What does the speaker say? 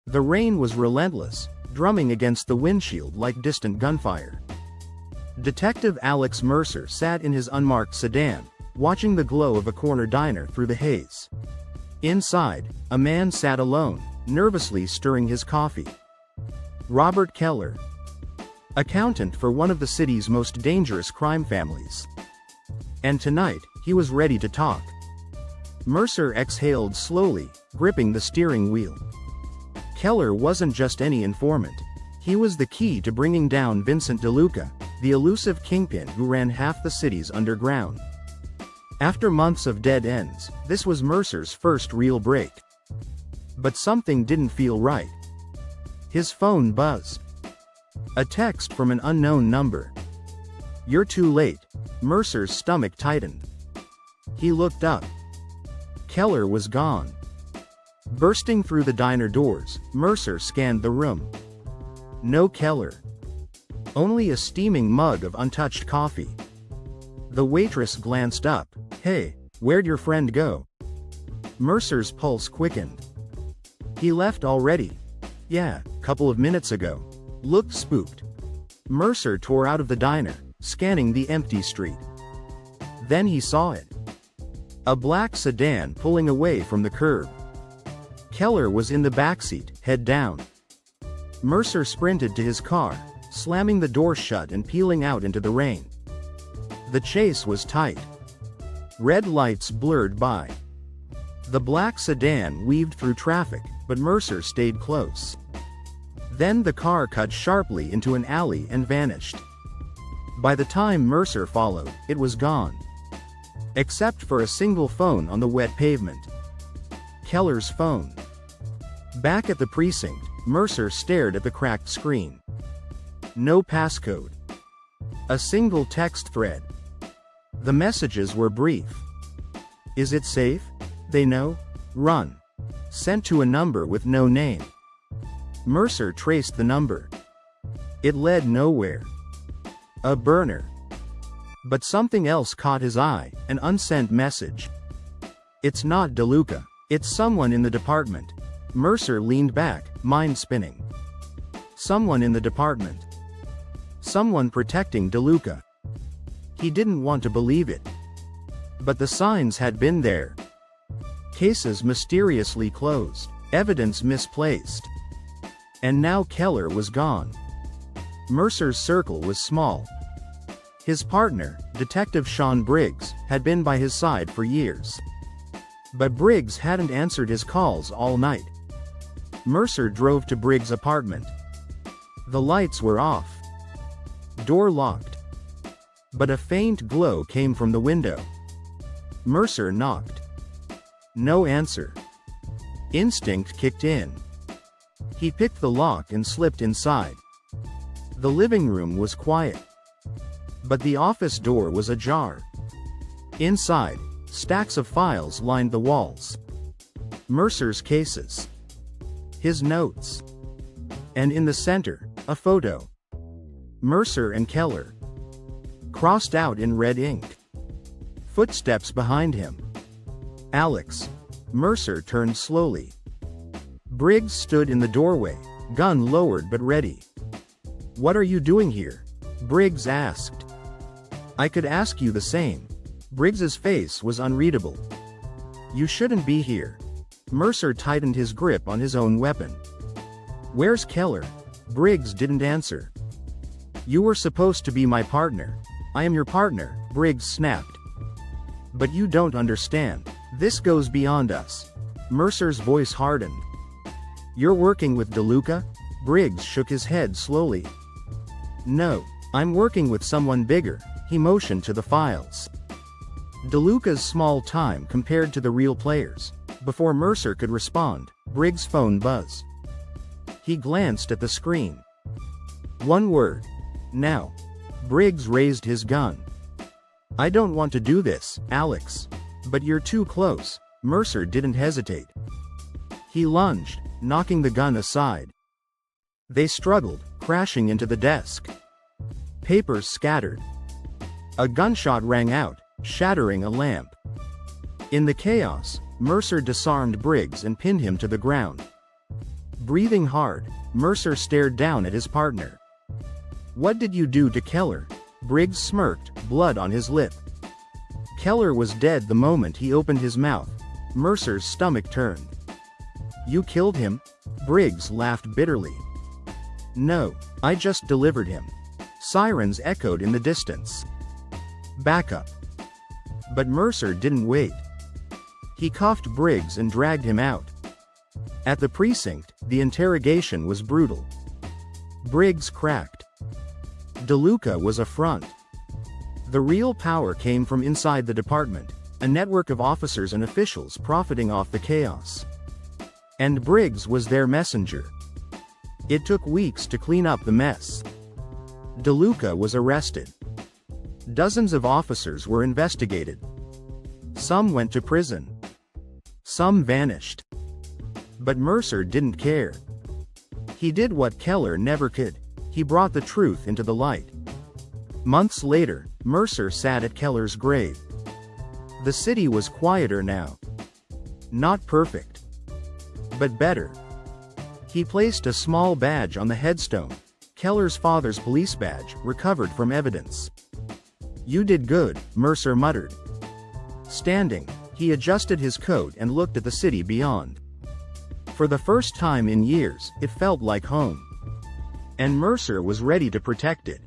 The rain was relentless, drumming against the windshield like distant gunfire. Detective Alex Mercer sat in his unmarked sedan, watching the glow of a corner diner through the haze. Inside, a man sat alone, nervously stirring his coffee. Robert Keller, accountant for one of the city's most dangerous crime families. And tonight, he was ready to talk. Mercer exhaled slowly, gripping the steering wheel. Keller wasn't just any informant. He was the key to bringing down Vincent DeLuca, the elusive kingpin who ran half the city's underground. After months of dead ends, this was Mercer's first real break. But something didn't feel right. His phone buzzed. A text from an unknown number. "You're too late." Mercer's stomach tightened. He looked up. Keller was gone. Bursting through the diner doors, Mercer scanned the room. No Keller. Only a steaming mug of untouched coffee. The waitress glanced up. "Hey, where'd your friend go?" Mercer's pulse quickened. "He left already." "Yeah, couple of minutes ago." Looked spooked. Mercer tore out of the diner, scanning the empty street. Then he saw it. A black sedan pulling away from the curb. Keller was in the backseat, head down. Mercer sprinted to his car, slamming the door shut and peeling out into the rain. The chase was tight. Red lights blurred by. The black sedan weaved through traffic, but Mercer stayed close. Then the car cut sharply into an alley and vanished. By the time Mercer followed, it was gone. Except for a single phone on the wet pavement. Keller's phone. Back at the precinct, Mercer stared at the cracked screen. No passcode. A single text thread. The messages were brief. "Is it safe? They know? Run." Sent to a number with no name. Mercer traced the number. It led nowhere. A burner. But something else caught his eye, an unsent message. "It's not DeLuca. It's someone in the department." Mercer leaned back, mind spinning. Someone in the department. Someone protecting DeLuca. He didn't want to believe it. But the signs had been there. Cases mysteriously closed. Evidence misplaced. And now Keller was gone. Mercer's circle was small. His partner, Detective Sean Briggs, had been by his side for years. But Briggs hadn't answered his calls all night. Mercer drove to Briggs' apartment. The lights were off. Door locked. But a faint glow came from the window. Mercer knocked. No answer. Instinct kicked in. He picked the lock and slipped inside. The living room was quiet. But the office door was ajar. Inside, stacks of files lined the walls. Mercer's cases. His notes. And in the center, a photo. Mercer and Keller. Crossed out in red ink. Footsteps behind him. "Alex." Mercer turned slowly. Briggs stood in the doorway, gun lowered but ready. "What are you doing here?" Briggs asked. "I could ask you the same." Briggs's face was unreadable. "You shouldn't be here." Mercer tightened his grip on his own weapon. "Where's Keller?" Briggs didn't answer. "You were supposed to be my partner." "I am your partner," Briggs snapped. "But you don't understand. This goes beyond us." Mercer's voice hardened. "You're working with DeLuca?" Briggs shook his head slowly. "No, I'm working with someone bigger." He motioned to the files. DeLuca's small time compared to the real players. Before Mercer could respond, Briggs' phone buzzed. He glanced at the screen. One word. "Now." Briggs raised his gun. "I don't want to do this, Alex." "But you're too close." Mercer didn't hesitate. He lunged, knocking the gun aside. They struggled, crashing into the desk. Papers scattered. A gunshot rang out, shattering a lamp. In the chaos, Mercer disarmed Briggs and pinned him to the ground. Breathing hard, Mercer stared down at his partner. "What did you do to Keller?" Briggs smirked, blood on his lip. Keller was dead the moment he opened his mouth. Mercer's stomach turned. "You killed him?" Briggs laughed bitterly. "No, I just delivered him." Sirens echoed in the distance. "Backup." But Mercer didn't wait. He cuffed Briggs and dragged him out. At the precinct, the interrogation was brutal. Briggs cracked. DeLuca was a front. The real power came from inside the department, a network of officers and officials profiting off the chaos. And Briggs was their messenger. It took weeks to clean up the mess. DeLuca was arrested. Dozens of officers were investigated. Some went to prison. Some vanished. But Mercer didn't care. He did what Keller never could. He brought the truth into the light. Months later, Mercer sat at Keller's grave. The city was quieter now. Not perfect, but better. He placed a small badge on the headstone, Keller's father's police badge, recovered from evidence. "You did good," Mercer muttered. Standing, he adjusted his coat and looked at the city beyond. For the first time in years, it felt like home. And Mercer was ready to protect it.